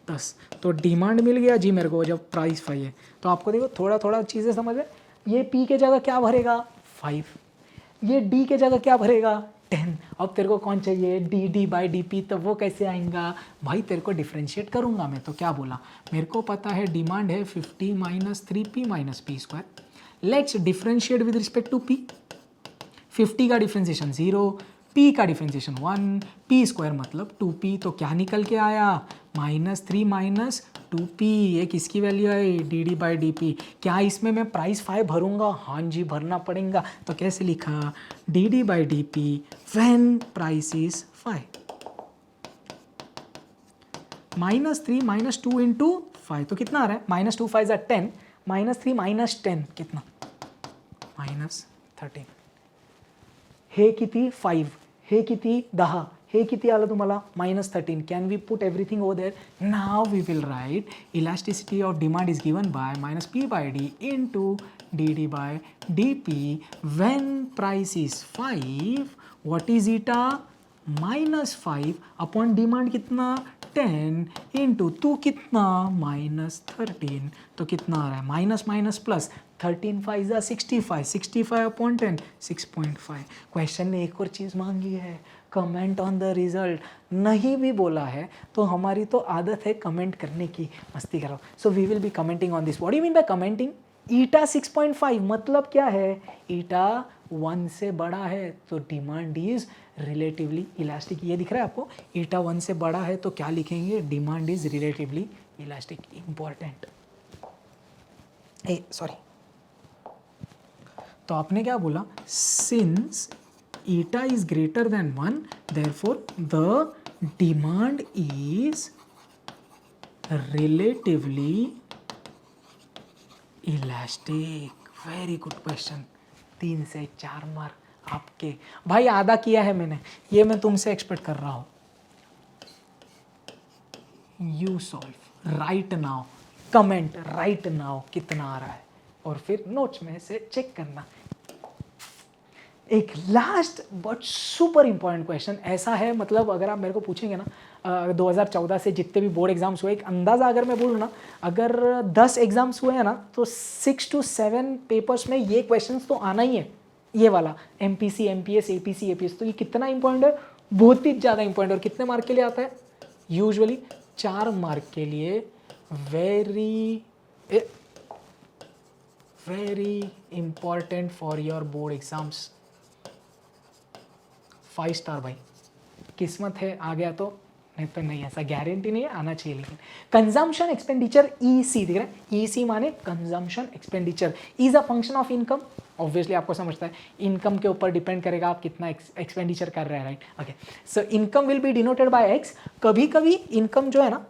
10, तो डिमांड मिल गया जी मेरे को जब प्राइस 5 है. तो आपको देखो थोड़ा चीज़ें समझ है, ये p के जगह क्या भरेगा 5, ये d के जगह क्या भरेगा 10. अब तेरे को कौन चाहिए, dd by dp, तो वो कैसे आएगा भाई, तेरे को डिफ्रेंशिएट करूँगा मैं. तो क्या बोला, मेरे को पता है डिमांड है 50 - 3p - p². Let's differentiate with respect to p. 50 का डिफ्रेंशिएशन 0, p का डिफ्रेंशिएशन 1, p² मतलब 2p. तो क्या निकल के आया, -3 - 2p. ये किसकी वैल्यू है, dd by dp. क्या इसमें मैं प्राइस 5 भरूंगा, हाँ जी भरना पड़ेगा. तो कैसे लिखा, dd by dp when price is 5, -3 - 2 into 5, तो कितना आ रहा है, -2 5 = 10, -3 - 10 कितना, -13. हे किती 5, हे किती 10, हे किती आलं तुम्हाला -13. Can we put everything over there. Now we will write elasticity of demand is given by -p/d into dd by dp when price is 5 what is eta -5 upon demand कितना 10 इंटू 2 कितना -13, तो कितना आ रहा है माइनस माइनस प्लस 13 5 जा 65, 65 upon 10 6.5। Question ने एक और चीज़ मांगी है, कमेंट ऑन द रिजल्ट। नहीं भी बोला है तो हमारी तो आदत है कमेंट करने की, मस्ती करो। So we will be commenting on this. What do you mean by commenting? Eta 6.5 मतलब क्या है, ईटा 1 से बड़ा है तो डिमांड इज रिलेटिवली इलास्टिक। ये दिख रहा है आपको, ईटा 1 से बड़ा है तो क्या लिखेंगे, demand is relatively elastic. Important sorry, तो आपने क्या बोला, since eta is greater then 1 therefore the demand is relatively elastic. Very good question, 3 से 4 मार्क आपके। भाई आधा किया है मैंने, ये मैं तुमसे एक्सपेक्ट कर रहा हूं। You solve right now, comment right now कितना आ रहा है, और फिर नोट्स में से चेक करना। एक last but super important question ऐसा है, मतलब अगर आप मेरे को पूछेंगे ना 2014 से जितने भी बोर्ड एग्जाम्स हुए, एक अंदाज़ा अगर मैं बोलूँ ना, अगर 10 एग्जाम्स हुए हैं ना तो 6 to 7 पेपर्स में ये क्वेश्चंस तो आना ही है। ये वाला MPC MPS APC APS, तो ये कितना इंपॉर्टेंट है, बहुत ही ज़्यादा इंपॉर्टेंट। और कितने मार्क के लिए आता है, यूजुअली 4 मार्क के लिए। Very very important for your board exams. 5 star भाई, किस्मत है आ गया तो, नहीं तो नहीं, ऐसा गारंटी नहीं है, आना चाहिए। लेकिन कंजम्पशन एक्सपेंडिचर EC दिख रहा है, EC माने consumption expenditure is a function of income. Obviously आपको समझता है इनकम के ऊपर डिपेंड करेगा आप कितना एक्सपेंडिचर कर रहे हैं, right. Okay, so income will be denoted bye X। कभी कभी इनकम जो है ना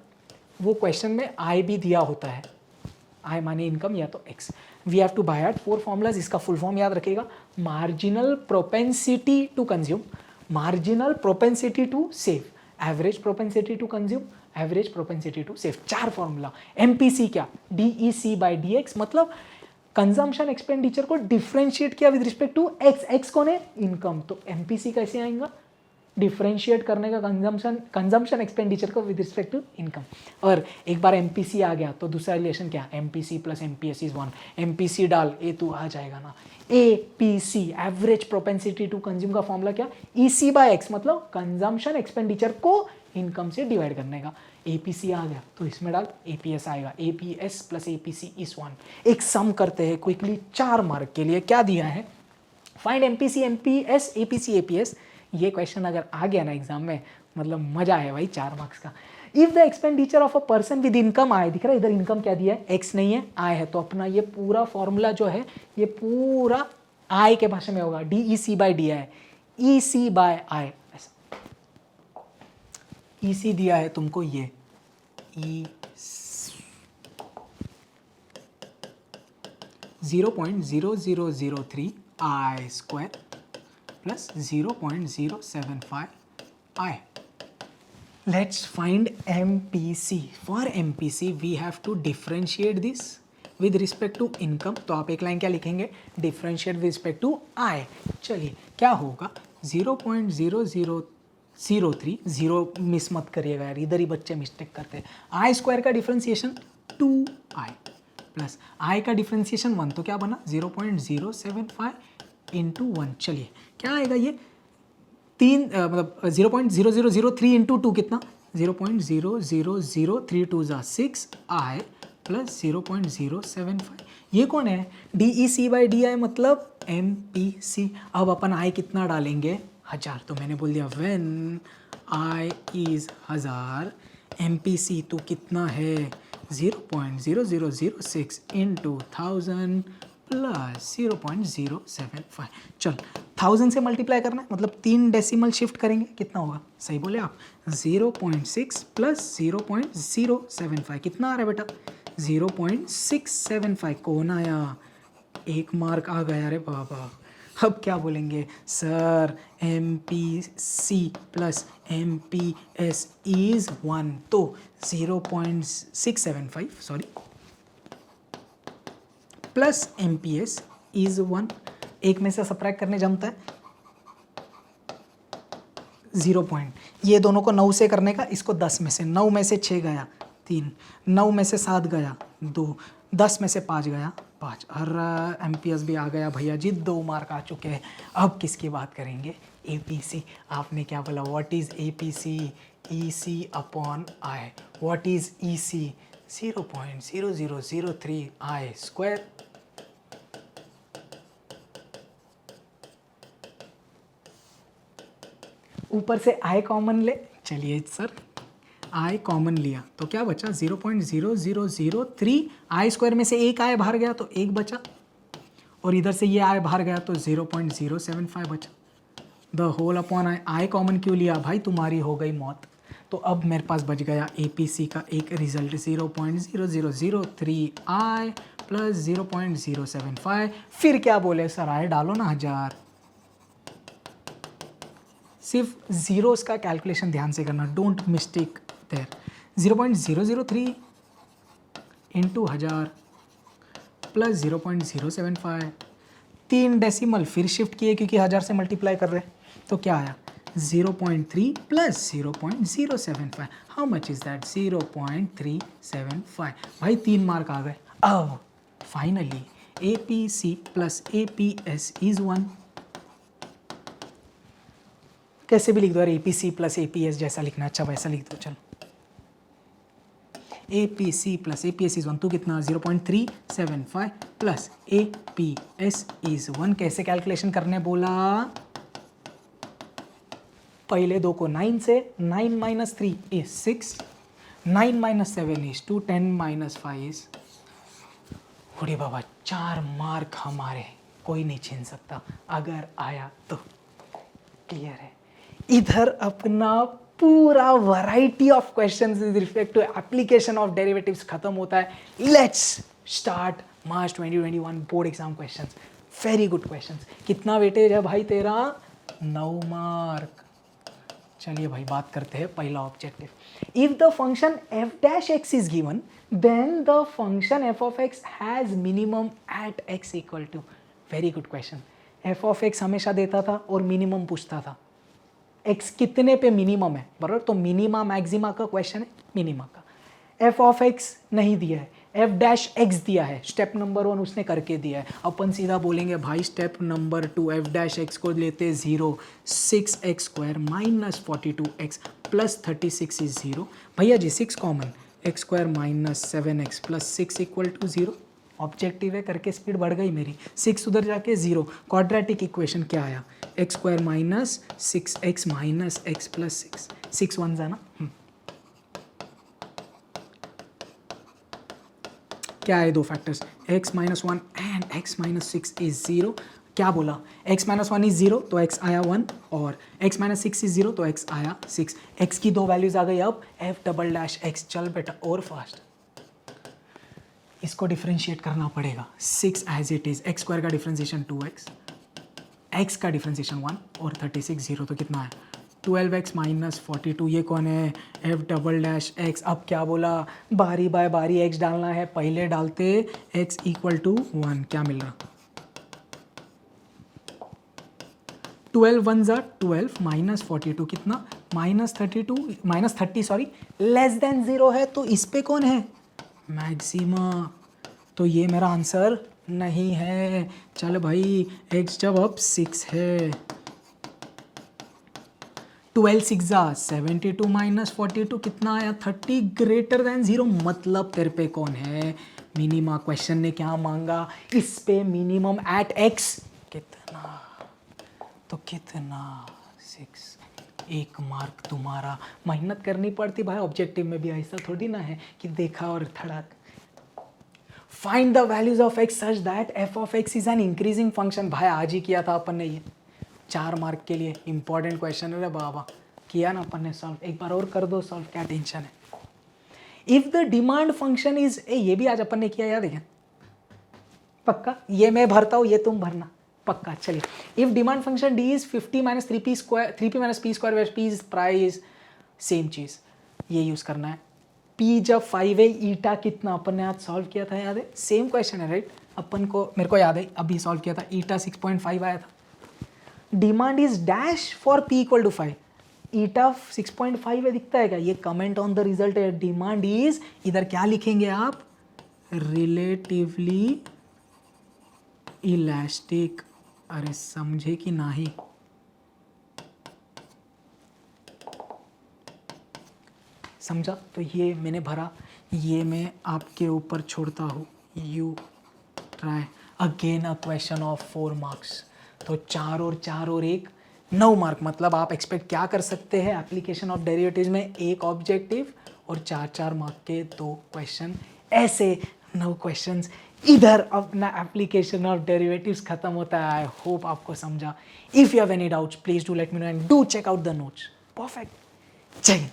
वो क्वेश्चन में I भी दिया होता है, I माने इनकम या तो X। We have to by heart 4 formulas, इसका फुल फॉर्म याद रखिएगा, marginal propensity to consume, marginal propensity to save, average propensity to consume, average propensity to save. 4 formula. MPC क्या, DEC/DX, मतलब कंजम्पशन एक्सपेंडिचर को differentiate किया with respect to X। X कौन है, income, तो MPC कैसे आएगा, डिफरेंशिएट करने का कंजम्पशन एक्सपेंडिचर को विद रिस्पेक्ट टू इनकम। और एक बार MPC आ गया तो दूसरा रिलेशन क्या, MPC plus MPS is 1। MPC डाल ए तो आ जाएगा ना, APC average propensity to consume का फॉर्मूला क्या, EC/X, मतलब कंजम्पशन एक्सपेंडिचर को इनकम से डिवाइड करने का। APC आ गया तो इसमें डाल APS आएगा, APS प्लस APC इज 1। एक सम करते हैं क्विकली 4 मार्क के लिए। क्या दिया है, find MPC MPS APC APS। ये क्वेश्चन अगर आ गया ना एग्जाम में, मतलब मजा है भाई 4 मार्क्स का। If the expenditure of a person with income आए, दिख रहा है इधर इनकम क्या दिया है, X नहीं है, आय है, तो अपना ये पूरा फॉर्मूला जो है ये पूरा आय के भाषा में होगा, DEC/DI, EC/I। ऐसा EC दिया है तुमको, ये E 0.0003 I square plus 0.075 I. Let's find MPC. For MPC we have to differentiate this with respect to income. तो आप एक लाइन क्या लिखेंगे, differentiate with respect to I. चलिए क्या होगा, 0.0003, 0 मिस मत करिएगा यार, इधर ही बच्चे मिस्टेक करते हैं। I स्क्वायर का डिफरेंशिएशन 2I प्लस I का डिफरेंशिएशन 1, तो क्या बना 0.075 इंटू 1। चलिए क्या आएगा, ये 3 मतलब 0.0003 इंटू 2 कितना, 0.00032 = 6I प्लस 0.075। ये कौन है, DEC/DI मतलब MPC। अब अपन I कितना डालेंगे, 1000, तो मैंने बोल दिया व्हेन I इज 1000, MPC तो कितना है 0.0006 इंटू 1000 प्लस 0.075। चल 1000 से मल्टीप्लाई करना है, मतलब 3 डेसिमल शिफ्ट करेंगे, कितना होगा, सही बोले आप, 0.6 प्लस 0.075 कितना आ रहा है बेटा, 0.675। कौन आया, 1 मार्क आ गया रे बाबा। अब क्या बोलेंगे sir, MPC plus MPS is 1, तो 0.675 सॉरी प्लस MPS इज 1। एक में से सब्ट्रैक्ट करने जमता है, 0 पॉइंट, ये दोनों को 9 से करने का, इसको 10 में से, 9 में से 6 गया 3, 9 में से 7 गया 2, 10 में से 5 गया 5। और MPS भी आ गया भैया जी, 2 मार्क आ चुके हैं। अब किसकी बात करेंगे? APC। आपने क्या बोला? What is APC? EC upon I। What is EC? 0.0003 I square. ऊपर से I कॉमन ले, चलिए सर I कॉमन लिया तो क्या बचा? 0.0003 I स्क्वायर में से एक I बाहर गया तो एक बचा, और इधर से ये I बाहर गया तो 0.075 बचा। The whole upon I common क्यों लिया भाई? तुम्हारी हो गई मौत। तो अब मेरे पास बच गया APC का एक रिजल्ट 0.0003 I प्लस 0.075। फिर क्या बोले सर? I डालो ना 1000। सिर्फ जीरोस का कैलकुलेशन ध्यान से करना, don't mistake there. 0.003 into 1000 plus 0.075, 3 decimal फिर शिफ्ट किए क्योंकि 1000 से मल्टीप्लाई कर रहे हैं, तो क्या आया? 0.3 plus 0.075। How much is that? 0.375। भाई 3 मार्क आ गए। अब finally APC plus APS is 1। कैसे भी लिख दो यार, APC प्लस APS जैसा लिखना, अच्छा वैसा लिख दो। चलो APC प्लस APS इज 1 तो कितना? 0.375 प्लस APS इज 1। कैसे कैलकुलेशन करने बोला? पहले दो को 9 से, 9 minus 3 is 6, 9 minus 7 is 2, 10 minus 5 is, अरे बाबा 4 मार्क हमारे, कोई नहीं छीन सकता अगर आया तो। क्लियर है? इधर अपना पूरा variety of questions with respect to application of derivatives खत्म होता है। Let's start March 2021 board exam questions. Very good questions. कितना वेटेज है भाई तेरा? 9 मार्क। चलिए भाई बात करते हैं पहला objective. If the function f dash x is given then the function f of x has minimum at x equal to. Very good question. f of x हमेशा देता था और मिनिमम पूछता था। x कितने पे मिनिमम है, बराबर? तो मिनिमा मैक्सिमा का क्वेश्चन है, मिनिमा का। f ऑफ x नहीं दिया है, f डैश x दिया है। स्टेप नंबर 1 उसने करके दिया है। अपन सीधा बोलेंगे भाई step number 2 f dash x को लेते 0, 6x square minus 42x plus 36 is 0। भैया जी 6 common, x square minus 7x plus 6 equal to 0। Objective है करके स्पीड बढ़ गई मेरी। 6 उधर जाके 0। क्वाड्रेटिक इक्वेशन क्या आया? x square minus 6x minus x plus 6, 6 one है ना। क्या है? 2 factors, x minus 1 and x minus 6 is 0। क्या बोला? x माइनस 1 इज 0 तो x आया 1, और x माइनस 6 इज 0 तो x आया 6। x की 2 वैल्यूज आ गई। अब f डबल डैश x। चल बेटा और फास्ट, इसको डिफरेंशिएट करना पड़ेगा। 6 as it is, x square का डिफरेंशिएशन 2x, x का डिफरेंशिएशन 1 और 36 0 तो कितना है? 12x minus 42। ये कौन है? f double dash x। अब क्या बोला? बारी बाय बारी x डालना है। पहले डालते x इक्वल टू 1, क्या मिल रहा? 12 1 ज़ा 12 माइनस 42 कितना? Minus 32, minus 30 sorry, less than 0 है तो इस पे कौन है? मैक्सिमा। तो ये मेरा आंसर नहीं है। चल भाई x जब अब 6 है, 12 6 जा 72 माइनस 42 कितना आया? 30 ग्रेटर देन 0। मतलब तेरे पे कौन है? मिनिमा। क्वेश्चन ने क्या मांगा? इस पे मिनिमम एट x कितना? तो कितना? 6। 1 मार्क तुम्हारा। मेहनत करनी पड़ती भाई, ऑब्जेक्टिव में भी ऐसा थोड़ी ना है कि देखा और धड़क। Find the values of x such that f of x is an increasing function. भाई आज ही किया था अपन ने ये, 4 मार्क के लिए इंपॉर्टेंट क्वेश्चन है बाबा। किया ना अपन ने सॉल्व, एक बार और कर दो सॉल्व, क्या टेंशन है। If the demand function is ये भी आज अपन ने किया, याद है? पक्का ये मैं भरता हूँ, ये तुम भरना पक्का। चलिए, if demand function D is 50 minus 3p square, 3p minus p square where p is price, same चीज़ ये यूज़ करना है। p जब 5 है, ईटा कितना? अपन ने आज सॉल्व किया था, याद है? सेम क्वेश्चन है राइट? अपन को, मेरे को याद है अभी सॉल्व किया था, ईटा 6.5 आया था। Demand is dash for p equal to 5, eta 6.5 है, दिखता है क्या? ये कमेंट ऑन द रिजल्ट है. डिमांड इज, इधर क्या लिखेंगे आप? Relatively elastic. अरे समझे कि नहीं? समझा? तो ये मैंने भरा, ये मैं आपके ऊपर छोड़ता हूँ. You try again a question of 4 marks. तो 4 और 4 और 1 9 मार्क. मतलब आप एक्सपेक्ट क्या कर सकते हैं एप्लीकेशन ऑफ डेरिवेटिव्स में? एक ऑब्जेक्टिव और 4-4 मार्क के 2 क्वेश्चन. ऐसे 9 क्वेश्चंस. इधर अपना एप्लीकेशन ऑफ डेरिवेटिव्स खत्म होता है. आई होप आपको समझा. If you have any doubts please do let me know and do check out the notes. Perfect. जय हिंद.